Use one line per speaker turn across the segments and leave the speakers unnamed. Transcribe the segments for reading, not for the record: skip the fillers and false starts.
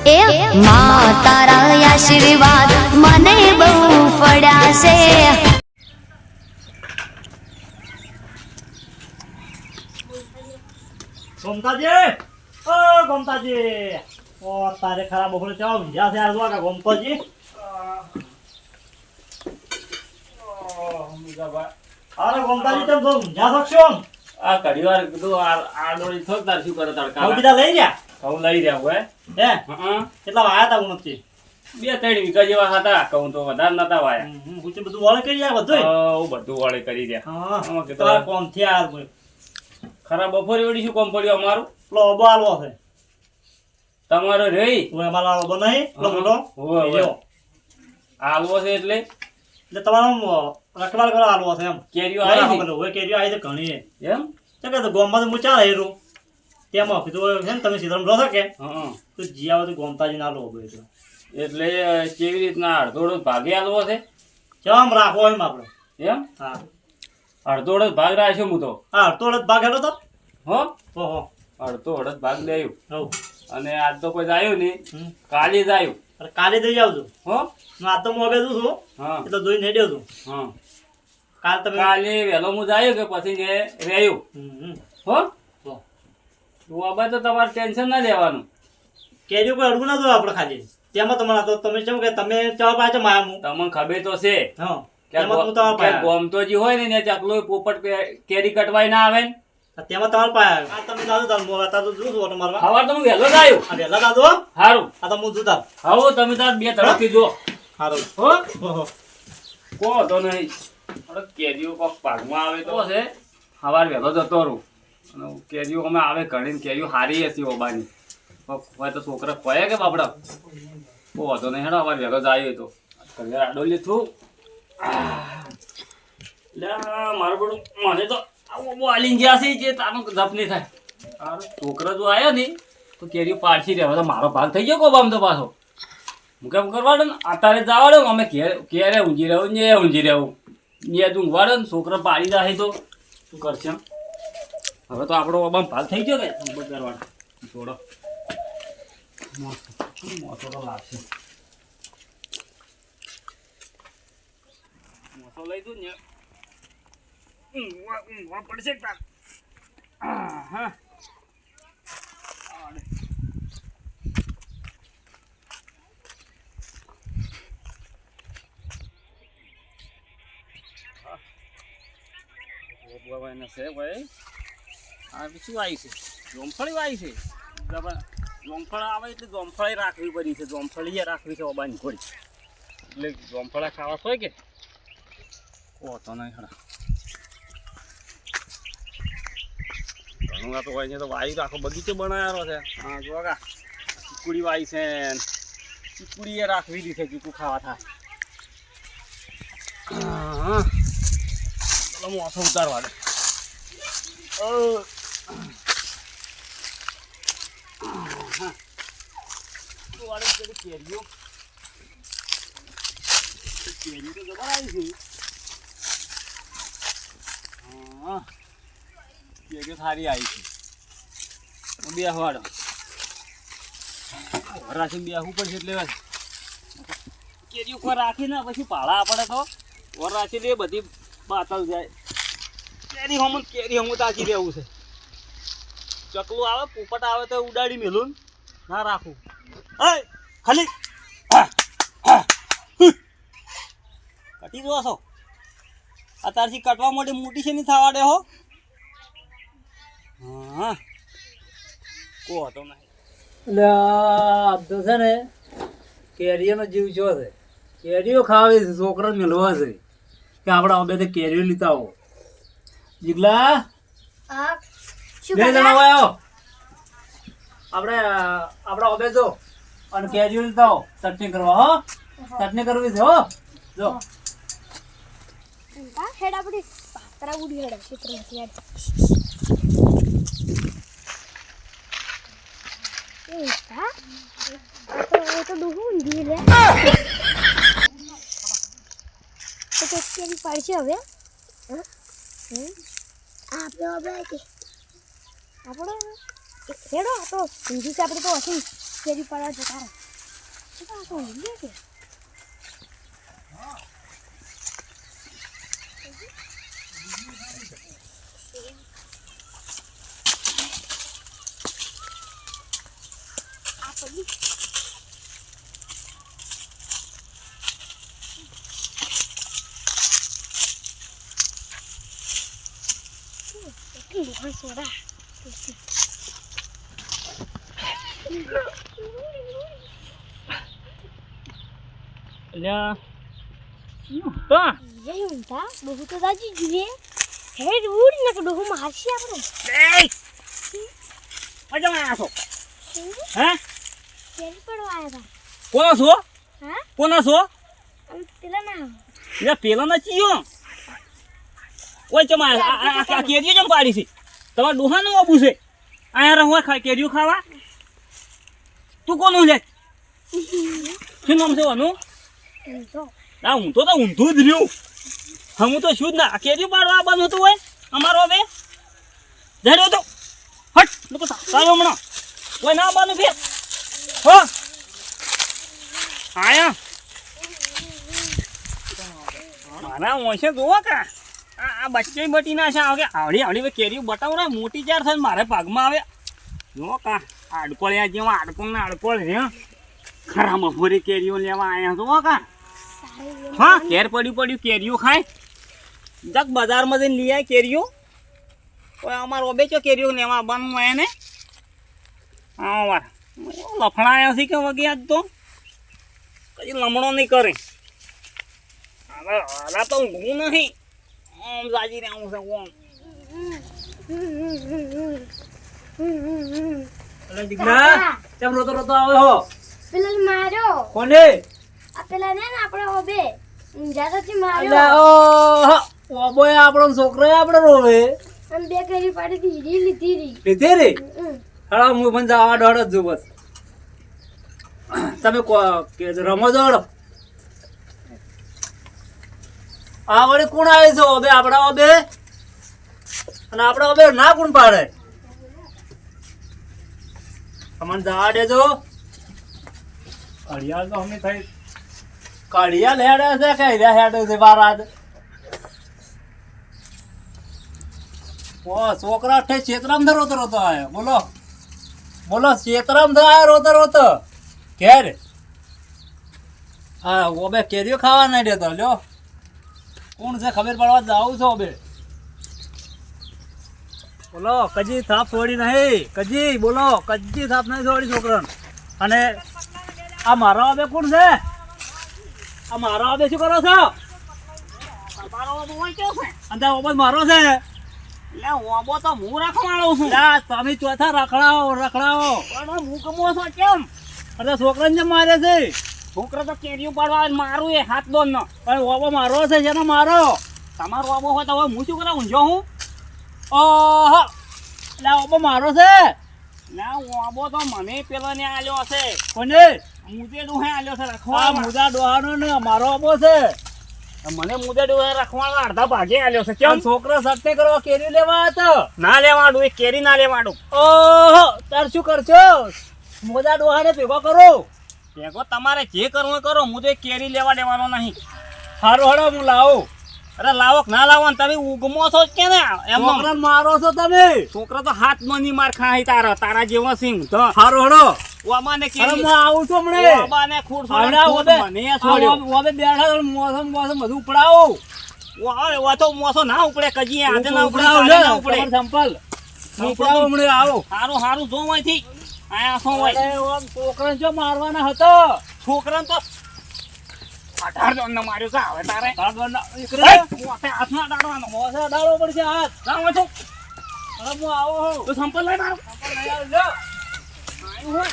એ માં તારા આશીર્વાદ મને બહુ પડ્યા છે.
ગોમતાજી, ઓ ગોમતાજી, ઓ તારે ખરાબ બપોરે ચાવ ઊંઝા છે આ જો ગોમતાજી. અરે ગોમતાજી તમે જો ઊંઝા શકશો
આ ઘડીવાર કીધું આ ડોળી થોક તાર શું કરે તડકા
બીજા લઈ ગયા
હું લઈ રહ્યા હોય
હે
હા
કેટલા વાયા હતા ઉણપથી
2-3 વીઘા જેવા હતા કહું તો વધારે નતા વાયા
હું બધું વાળે કરી રહ્યા બધું
હું બધું વાળે કરી રહ્યા
હા
આમાં
તો
કીધું
કોમ થયા યાર
ખરા બપોરે વળી શું કોમ પડ્યું અમારું
પેલો ઓબો આલવો છે
તમારો રહી
હું અમારો આલવો નહીં પેલો મોટો
હોવે, હોવે.
બીજો.
આલવો છે એટલે
એટલે તમારો રખવાળ કરો આલવો છે એમ
કેરીઓ આવી છે?
હવે કેરીઓ આવી છે ઘણી
એમ
તો કે ગોમમાં તો હું ચાલે હેરું તેમાં કીધું છે ને તમે સીધા રહો છો કે
હા
તો જી આવે તો ગોમતાજી ના લો એટલે
એટલે કેવી રીતના અડધોડો ભાગે આલવો છે
ચમ રાખવો એમ આપણે
એમ
હા
અડધોડો જ ભાગ રાખ્યો હું તો
હા તો ભાગ હેડો તો
હો
ઓહો
અડધો ભાગ દેવું
હવ
અને આજ તો કોઈ આવ્યું નહીં
હમ.
કાલે જ આવ્યું
અરે કાલે જઈ આવજો
હો
આ તો હું હવે છું
હા
એ તો જોઈને હેડ્યો છું
હા
કાલ તમે
કાલે વહેલો હું આવ્યો કે પછી જે રહ્યું
હમ.
હો
હો.
તું આબા તો તમારે ટેન્શન ના લેવાનું
કેરીઓ કોઈ અડવું ના જો આપણે ખાલી તેમાં તમારા તો તમે કેમ કે તમે ચાવ પાછો માયા હું
તમને ખબર તો છે
હા
કે
તેમાં હું તમારા પાયા
ગોમતોજી હોય ને ત્યાં ચકલો પોપટ કેરી કટવાય ના આવે ને
તેમાં તમારા પાયા આ તમે દાદો તાર હું હતા તો જોઉં છું ઓટો મારવા
સવાર તો હું વહેલો જ આવ્યો
આ વહેલા દાદો
સારું
આ તો હું જોતા
આવો તમે તાર બે તરફથી જો
સારું
હો
ઓહો
કો તો નહીં અરે કેરીઓ કોક પાકમાં આવે તો છે સવાર વહેલો જતો રહું અને કેરીઓ અમે આવે ઘણી ને કેરીઓ સારી હશે ઓબાની હોય તો છોકરા ખોયા કે બાપડા બહુ વાંધો નહીં હેડો સવાર વહેલો જ આવ્યો તો ઘરે આડોલી છું એટલે મારું બધું મને તો આલીને ગયા છે જે તારું જપ નહીં થાય અરે છોકરા જો આવ્યો ને તો કેરીઓ પાડશી રહ્યા તો મારો ભાગ થઈ ગયો કોબામ તો પાછો હું કેમ કરવાડો ને અત્યારે જવાડો અમે ક્યારે ઊંઘી રહ્યું ને ઊંઘી રહ્યું ને ઊંઘવાડો ને છોકરા પાડી જાય તો શું કરશે હવે તો આપણો બાબા ભાગ થઈ ગયો કે કરવાડો થોડો મોસો તો લાગશે મોસો લઈ દઉં ને ઊંઘવા પડશે હા ભાઈ આ શું આવી છે જોમફળી આવી છે જોમફળ આવે એટલે જોમફળી રાખવી પડી છે જોમફળી રાખવી છે ઓબાની ઘોડી એટલે જોમફળા ખાવા હોય કે ઓ તો નહીં ખરા ઘણું આ તો હોય છે તો વાયુ આખો બગીચો બનાવેલો છે હા જો કા ચીકુડી વાઈ છે ચીકુડી એ રાખવી દીધી છે ચીકુ ખાવા થાય હા ચલો મોસો ઉતારવા દે કેરીઓ તો જબર આવી છે હા કેરીઓ સારી આવી છે બે હવાડો રાખીને બેહવું પડશે એટલે કેરીઓ કોઈ રાખીને પછી પાળા પડે તો ઓર રાખી દે બધી બાતલ જાય કેરી હમ તાકી દેવું છે ચકલું આવે પોપટ આવે તો ઉડાડી મેલું ના રાખું ખાલી કટી જો છો અત્યારથી કટવા માટે મોટી છે નહીં થવા દે હો હા કો હતો નહીં
એટલે આ તો છે ને કેરીઓનો જીવ છો છે કેરીઓ ખાવી છે છોકરા મેળવા છે કે આપણે બે કેરીઓ લીધા આવો જીગલા બે જણા આવ્યો આપણે ઓબે જો અને કેરીઓ લીધા આવો ચટણી કરવા હો ચટણી કરવી છે હો જો
હેડ આપડી પાત્રા ઉડી હેડ ક્ષેત્રમાંથી હેડ તો દુહું ઊંધી લે તો કેરી પાડશે હવે આપણે હેડો તો ઊંધી છે આપણે તો હસી કેરી પાડવા જતા રહો. શું કામ તો ઊંઘી ગયા કે? આ પડી. એટલી લોહણ સોડા.
અલ્યા
જય ઊંધા ડોહું તો દાજી જોઈએ. હેડ ઉડ ને કે ડોહું મારશે આપણે.
મજામાં આવ્યા છો હે
કેરી પાડવા આવ્યા
કોનો છો
હતા. હા
કોનો છો
આમ પેલા ના
એટલે પેલો નથી ઓય ચમા આ કેરીઓ જેમ પાડી છે તમારા ડોહાનું આબુ છે અહીંયા રહો કેરીઓ ખાવા તું કોનું લે શું નામ છે વાનું
ઊંધો.
ના હું તો ઊંધું જ રહ્યું હું તો શું જ ના કેરીઓ પાડવા આવવાનું હતું હોય અમારો હવે જડ્યો તો હટ લોકો સારો હમણાં કોઈ ના આવવાનું ફેર હો આયા મારા ઓછે જોવો કા આ બચ્ચે બટી ના છે આવે આવડી આવડી કેરી બતાવો ને મોટી ચાર થાય મારે ભાગમાં આવે જો કા આડકોળ્યા જેવા આડકોળ ને આડકોળ રે ખરા મફોરી કેરીઓ લેવા આયા જો કા હા કેર પડ્યું કેરીઓ ખાય જક બજારમાં જઈને લઈ આય કેરીઓ કોઈ અમારો બેચો કેરીઓ લેવા આવવાનું હોય ને હા વાર લફણાયા છે કે વગે આજ તો કઈ લમણો નહીં કરે હવે તો ઊંઘું નહીં ઓમ જાજી ને આવું છે ઓમ
અરે દીકરા કેમ રોતો રોતો આવે હો
પેલા માર્યો.
કોને
આ પેલા ને આપણે ઓબે ઊંઝાથી માર્યો.
અલ્યા ઓબોય આપણો છોકરો આપણે રોવે
અને બે કેરી પાડી દીધી લીધી રી.
લીધે રે
હમ.
હળો હું પણ જવા દોડ જ છું બસ તમે રમો દોડો આ વળી કોણ આવે છે ઓબે આપણા ઓબે અને આપણા ઓબે ના કોણ પાડે તમને જવા દેજો
ઘડિયાળ તો અમે થઈ
કડિયા હેડે છે કે હીરા હેડે છે બારાદ ઓ છોકરા ઠે ચેતરામ ધ રોતો રોતો આયો બોલો બોલો ચેતરામ ધ આયો રોતો રોતો ઘેર હા ઓબે કેરીઓ ખાવા નહીં દેતો લ્યો કોણ છે ખબર પડવા જાઉં છો બે બોલો કજી થાપ છોડી નહીં કજી બોલો કજી થાપ નહીં છોડી છોકરાને અને આ મારા બે કોણ છે આ મારા બે શું કરો છો
તમારો ઓબો હોય કેવો છે
અને ઓબો મારો છે
એટલે ઓબો તો હું રાખવાળો છું
લા તમે ચોથા રખડાવો રખડાવો
પણ હું કમો છો કેમ
અરે છોકરાને જેમ મારે છે
છોકરો તો કેરીઓ પાડવા આવે ને મારું એ હાથ દોન નો
પણ ઓબો મારો છે જેનો મારો
તમારો ઓબો હોય તો હવે હું શું કરાવું જો હું
ઓહો લા ઓબો મારો છે
ના ઓબો તો મને પેલો ને આલ્યો હશે
કોને
મુજે ડોહે આલ્યો છે
આ
રખવા
મુદા ડોહાનો ને મારો ઓબો છે
મને મુજે ડોહે રખવાળા અડધા ભાગે આલ્યો છે
કેમ
કેમ
છોકરા સત્ય કરવા કેરી લેવા હતો
ના લેવાડું એ કેરી ના લેવાડું
ઓહો તાર શું કરશો મુદા ડોહાને ભેગો કરો
ભેગો તમારે જે કરવું એ કરો મુજે કેરી લેવા દેવાનો નહીં
હારો હડો હું લાવું
અરે લાવો કે ના લાવો ને તમે ઉગમો છો જ કે ને એમ
છોકરાને મારો છો તમે
છોકરો તો હાથ ની માર ખાય તારા જેવો સિંહ તો
હારો હડો
ઓબાને
અરે
કેરી
હું આવું છું હમણે
ઓબાને ખૂટ
હમણાં ઓબે
મને છોડ્યો
ઓબે બેઠા છો, મોસમ મોસમ બધું ઉપડાવું
ઓ તો મોસો ના ઉપડે કજી આજે ના ઉપડે
ઉપડાવું
કાલે
લે,
ના ઉપડે
તમારે સંપલ ઉપડાવું હમણાં આવો
હારું હારું જો અહીંથી આયા શું હોય
અરે ઓમ છોકરાને જો મારવાના હતો
છોકરાને તો 18 જણને માર્યો છે હવે તારે
કાઢવાના
એ, મોઢે હાથ ના દાડવાનો
મોસા ડાળો પડશે હાથ
જાવ હોય તો
હવે હું આવો હું
તું સંપલ લઈ મારો
સંપલ લઈ આવું લ્યો.
આયું હોય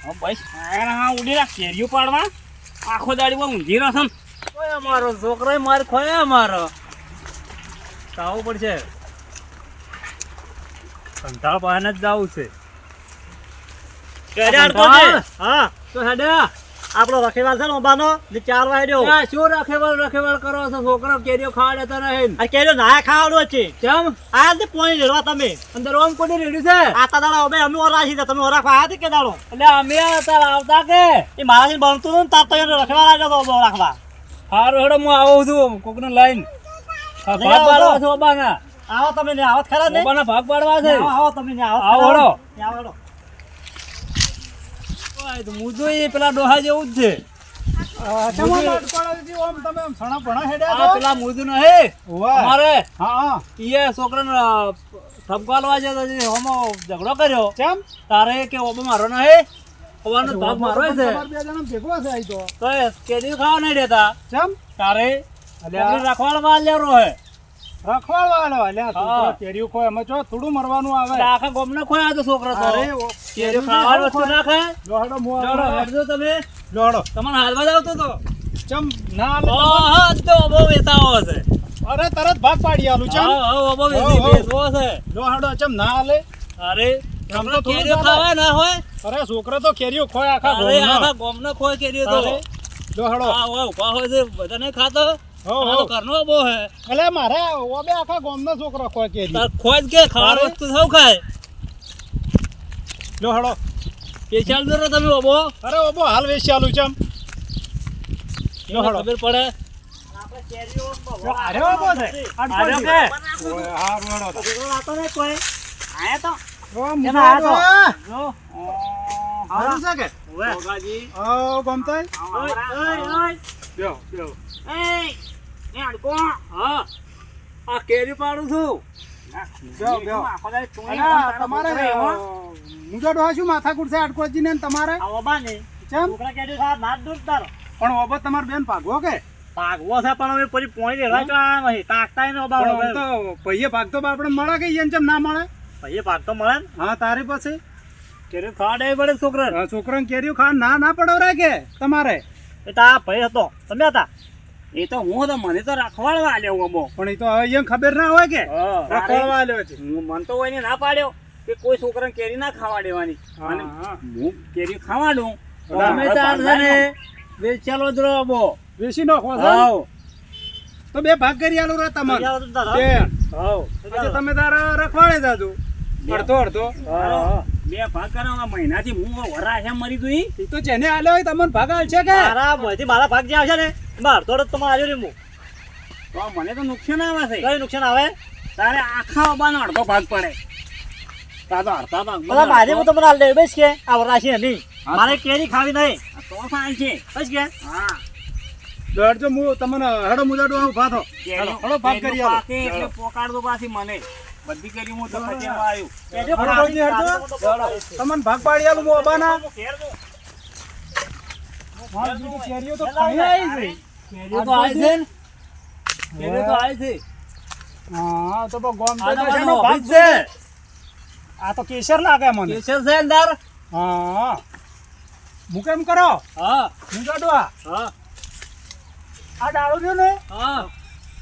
હા બસ હા ઉડી રાખ કેરીઓ પાડવા આખો દાડી બહુ ઊંઘી રહે છે ને.
ઓય અમારો છોકરો માર ખોયા અમારો આવું પડશે કંટાળ પાને જ જવું છે
કેરી આડકો છે.
હા તો હેડ્યા
આપણો રખેવાળ છે ને ઓબાનો જે 4 વાગ્યો
આ શું રખેવાળ કરો છો? છોકરો કેરીઓ ખાવા દેતા નહીં.
આ કેજો ના ખાવાનું છે
કેમ?
આ તે પોણી લેવા તમે
અંદર ઓમ કોની રેડી છે?
આ દાડા અમે અમે ઓરાશી છે તમે ઓરા ખાયા હતી કે દાડો
એટલે અમે તાર આવતા કે
એ મારાથી બનતું હતું ને તાર તો એને રખેવાળ આવ્યો તો ઓબો રાખવા
હારું હેડો હું આવું છું કોકને લઈને. ભાગ
લઈ આવો
પાડવા
તો.
છે ઓબાના.
આવો તમે ને આવો ખરા ને
ઓબાના ભાગ પાડવા છે.
આવો તમે ને આવો
આવો હેડો.
આવો હેડો
ઓય તો મુજો એ પેલા ડોહા જેવું જ છે. આ પેલા મુજો ન હે અમારે ઈએ છોકરાને ઠપકાલવા છે તો જે હોમો ઝઘડો કર્યો.
કેમ?
તારે કે ઓબો મારો ન હે ઓબાનો ભાગ મારો છે
બે જણા ભેગો છે આઈ તો.
તો એ કેદી ખાવા નહીં દેતા.
કેમ?
તારે
અલ્યા.
રાખવાડવા લેરો હે
રખવાડવાનો અલ્યા તું
હા.
તો કેરીઓ ખોય એમાં જો થોડું મરવાનું આવે.
એટલે આખા ગોમને ખોયા તો છોકરો તો
અરે
કેરીઓ ખાવાની વસ્તુ ના ખાય.
લોહડો મુઆ
જોડો હેડજો તમે
લોહડો
તમને હાલવા જ આવતો તો
ચમ ના આલે
ઓહો તો બહુ વેચાવો છે.
અરે તરત ભાગ પાડી આલું ચમ
હા હા બહુ
હો, હો.
વેચવો છે.
લોહડો ચમ ના આલે.
અરે
આમ
તમને
તો થોડું
કેરીઓ
ચાલે.
ખાવા ના હોય
અરે છોકરો તો કેરીઓ ખોય આખા
અરે
ગોમનો.
આખા ગોમને ખોય કેરીઓ તો
તારે લોહડો
હા હા ઉભા હોય છે બધા નહીં ખાતો
હો,
આ
હો.
તો ઘરનો બહુ હે
અલે મારે ઓબે આખા ગોમનો છોકરો ખોય કેરી.
તાર ખોય જ કે ખાવાનું
તારે?
વસ્તુ સૌ ખાય
લોહડો
સ્પેશિયલ દરો તમે ઓબો
અરે ઓબો હાલ વેચી આલું ચમ
એને ખબર પડે
આપણે કેરીઓ
અરે ઓબો છે
આર્યો કે
ઓય હા રોડો તો.
વાતો નહીં કોઈ આયા તો
ઓ
એમાં આયા તો.
મુજો આવું છે કે
ઓવે
ઓગાજી
ઓ ગમતાય
ઓય ઓય
બેહો બેહો
એ અડકો
હા આ કેરી પાડું છું
બેહો બેહો
તમારે
અલા, તમારે મુજો ડોહા શું માથાકૂટ છે આટકોજી ને તમારે
ઓબાને
ચમ
છોકરા કેરી ખા નાદ દૂર તારો
પણ ઓબો તમાર બેન ભાગવો કે
ભાગવો છે પણ હવે પછી પોણી લેવા તો આ નહીં તાકતાય ને ઓબા
પણ આમ તો પૈયે ભાગ તો આપણે મળે કે ઈયન ચમ ના મળે
ભાઈ ભાગ તો મળે ને
હા તારી પાસે
કેરી ખાવા દેવી પડે છોકરા
આ છોકરાને કેરીઓ ખા ના ના પડવરાય કે તમારે
એ તો આ ભાઈ હતો તમે હતા
એ તો હું તો મને તો રખવાડવા આલ્યો અમો
પણ એ તો અહીંયા ખબર ના હોય કે
હા.
રખડવા આલ્યો છે
મન તો એને ના પાડ્યો કે કોઈ છોકરાને કેરી ના ખાવા દેવાની અને
હા.
હું કેરી ખાવા દઉં તો
તમે
મારો
તાર છે
ભાગ
ને
ના
વેચાલો જ રહો ઓબો
વેચી નાખો છો
હાવ
તો બે ભાગ કરી આલું રે તમને
તૈયાર હતો તારો?
બે
હાવ
પછી તમે તારા રખવાડે જાજો અડધો અડધો
હા
બે ભાગ કરાવવા મહિનાથી હું વરા છે મરી ગઈ
એ તો જેને આલ્યો હોય તમને ભાગ આલશે કે
મારા મોંથી મારા ભાગ જે આવશે ને એમાં અડધો અડધ તમારે આવ્યો ને હું
તો મને તો નુકસાન આવે છે
કઈ નુકસાન આવે
તારે આખા ઓબાનો અડધો ભાગ પડે તાર તો અડધા ભાગ
બધા મારી હું તમને હાલ દે બેસ કે આ વરાશી નહીં
હા.
મારે કેરી ખાવી નહીં
તો સાલ છે
બસ કે
હા
દોડજો હું તમને હડો મુજાડો ઉભા થો
કેરીઓ-
હળો ભાગ કરી
કેરીઓ
આલો.
પાકે એટલે પોકાડ દો પાછી મને બધી કેરી હું તો પચેમાં આવ્યું
કેરીઓ
હળો
ખાવી
ભાગજી હળજો. તમને ભાગ પાડી આલું હું અબાના મારી બીજી કેરીઓ તો ખાઈ આવી છે
કેરીઓ તો આવી છે ને કેરીઓ તો આવી છે
હા તો બહુ ગોમ
આ
તો
તમારો
શેનો ભાગ
ઓફિસ
છે
છે
આ તો કેસર લાગે મને
કેસર છે અંદર
હા હું કેમ કરો
હા
મુજાડો
હા
આ ડાળો રહ્યો ને
હા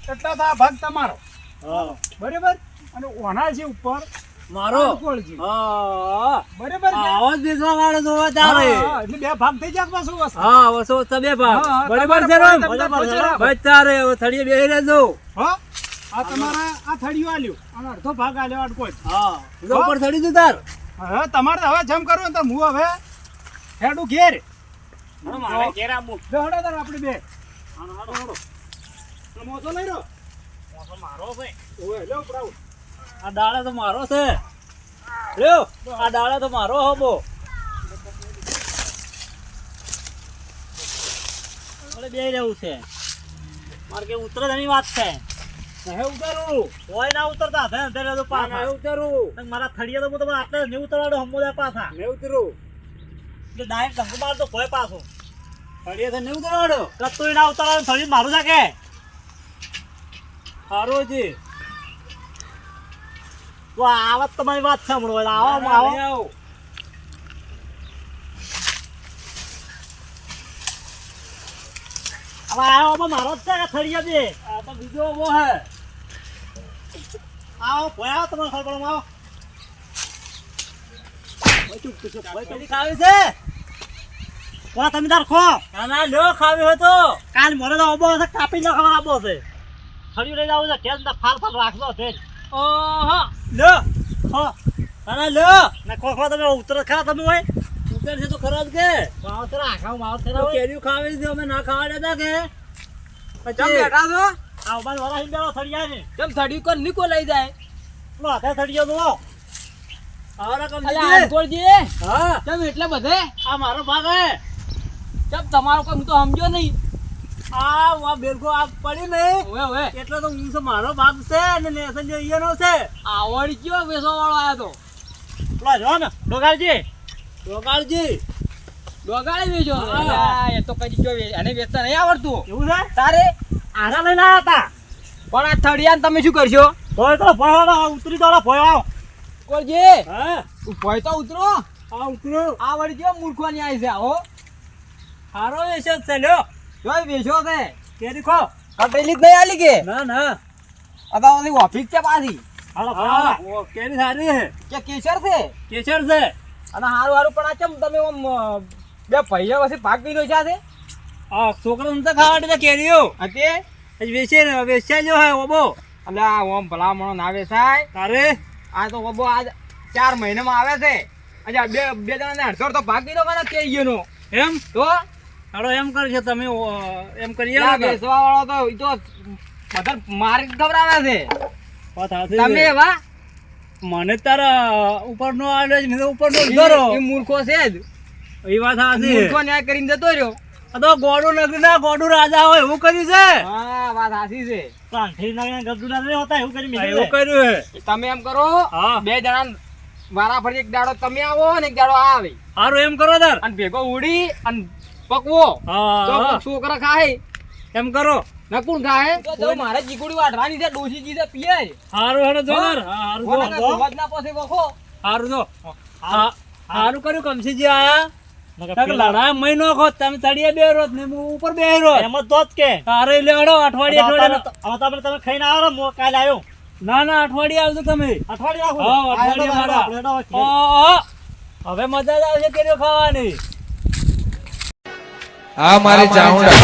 એટલા તો આ ભાગ તમારો
હા
બરાબર અને ઓના છે ઉપર
મારો
કોળજી
હા
બરાબર છે?
આવો જ બેસવા વાળો તો તારે
હા, એટલે બે ભાગ થઈ જાય પાછું વસ્તુ.
હા વસો તમે ભાગ
હા,
બરાબર
તમારે
છે રામ
તમારે તમારે બરાબર.
ભાઈ તારે હવે થળીએ બેહી રહેજો
હો આ તમારા આ થળિયું આલ્યું અને અડધો ભાગ આલ્યો અડકો જ
હા એના ઉપર થડી દઉં તાર
હવે તમારે તો હવે જેમ કરવું ને તો હું હવે હેડું ઘેર
હવે મારે ઘેર આવું.
બે હડો તાર આપણે બે હડો. આ મોજો લઈ રહ્યો
મારો છે
ઓય લ્યો ઉપડાવું.
આ ડાળા તો મારો છે લ્યો આ ડાળા તો મારો હબો
મને બે રહેવું છે મારે કે ઉતરે એની વાત છે
નહીં ઉતારું
કોઈ ના ઉતરતા હાથે અંધેરે તો
નહીં
પાછા
ઉતારું
મારા થળિયા તો હું તમને આટલે નહીં ઉતરવાડો હમુદા પાછા
નહીં ઉતરું
એટલે ડાયરેક્ટ ધંધો માર તો કોઈ પાછો
થળીએ તો નહીં ઉતારવાડો
કત્તું ના ઉતરવાનું થળી મારું છે કે
સારો છે
તો આવત તમારી વાત સાંભળો એટલે આવો આવો
આવો
હવે આવો મારો જ છે કે થળિયા બે
આ તો બીજો ઉભો હે
આવો ભોય આવો તમારે ખબર આવો
ભાઈ ચૂપ ચૂપ ભાઈ પેલી ખાવી છે
વા તમે તાર ખો
ના ના લ્યો ખાવી હોય તો
કાલ મને તો ઓબો છે કાપી નાખવા આપો છે થળિયું લઈ જાવ છે કેમ તો ફાલ ફાલ રાખજો છે
ઓહો લ્યો
ખો
ના ના લ્યો
ના ખો ખો તમે ઉતર ખરા તમે હોય
ઉતર છે તો ખરા જ કે
માવતર આખા માવતર
તો કેરીઓ ખાવી છે અમે ના ખાવા દેતા કે
ચમ બેઠા છો
આ ઉભા વરા હિંદો થળિયા ને
ચમ થડી કોણ નીકો લઈ જાય
લો હાથે થળિયો જો
આવરા કમ
અલા અંકોળજી
હા
ચમ એટલે બધે
આ મારો ભાગ હે
ચમ તમારો કોઈ હું તો સમજો નહીં
આ વા બેલકો આ પડી ને
ઓવે ઓવે
એટલે તો હું તો મારો ભાગ છે અને લેસન જો ઈનો છે
આવડી કયો વેસો વાળો આયો તો
લો જો ને ડોગાલજી
રોકાળજી
ડોગાળી વેચો
હા.
અલા, એ તો કદી જો એને વેચતા નહીં આવડતું
એવું છે
તારે
આરા લઈને આવ્યા હતા
પણ આ થડિયાને તમે શું કરશો
તો તો ભણવાનો ઉતરી તો ભયો આવ
કોળજી
હા
ભય તો ઉતરો
આ ઉતરો
આ વળી જો મૂર્ખવાની આવી છે હો
હારો વેશે છે લ્યો
જોઈ વેચો છે
કેરી ખો
કટેલી જ નહીં આલી કે
ના ના
અતા ઓલી ઓફિસ છે પાછી
હાલો
હા
ભયો
ઓ કેરી સારી છે
કે કેસર છે
કેસર છે
અને હારું હારું પણ આ ચમ તમે આમ બે પૈસા પછી ભાગ પીનો છે
આ છોકરો નતા ખાવા દે કેરીઓ
આ તે
આજ વેચ્યા જો હે ઓબો
એટલે આ ઓમ ભલામણો ના વેચાય
તારે
આ તો ઓબો આજ 4 મહિનામાં આવે છે અચ્છા બે જણાને 800 તો ભાગ પીનો કાના કે ઈનો
એમ
તો
હાલો એમ કરજો તમે એમ કરીએ
આ
ને
વેચવા વાળો તો ઈ તો બધા મારી ખબરાવે છે
વાત હાથી
તમે
છે.
એવા
મને તારા ઉપરનો આલે છે, મેં તો ઉપરનો જ ધરો
ઈ મૂર્ખો છે જ
એ વાત હાથી
મૂર્ખો ન્યાય કરીને જતો રહ્યો
આ તો ગોડું નગરી ના ગોડું રાજા હોય એવું કર્યું છે
હા વાત સાચી છે
કાંઠી ના ગબ્દુ ના નહીં હોતા એવું કરી
આ
મેં
એવું કર્યું હે
તમે એમ કરો
હા.
બે જણા વારા ફરી એક દાડો તમે આવો ને એક દાડો આ આવે
હારું એમ કરો તાર
અને ભેગો ઉડી અને પકવો તો
હા
કોક છોકરા ખાય
એમ કરો
નકુણ ખાય તો મારે ચીકુડી વાટવાની છે ડોશીજી છે પીએ
હારું હેડો જો તાર. હા, હારું જો
ના પાસે વખો
હારું જો હા હારું કર્યું કમસીજી આયા નકર લડા મહિનો ખો તમે તળિયે બેરો ને હું ઉપર બેરો
એમ જ તો જ કે
તારે લેવડો અઠવાડિયે
હવે
અઠવાડિયે
તમે ખાઈને આવો ને કાલે આવ્યો
ના ના અઠવાડિયે આવજો તમે
અઠવાડિયે આવું
હા, અઠવાડિયે મારા. હવે મજા જ આવશે કેરીઓ ખાવાની
આ મારી ચાઉંડા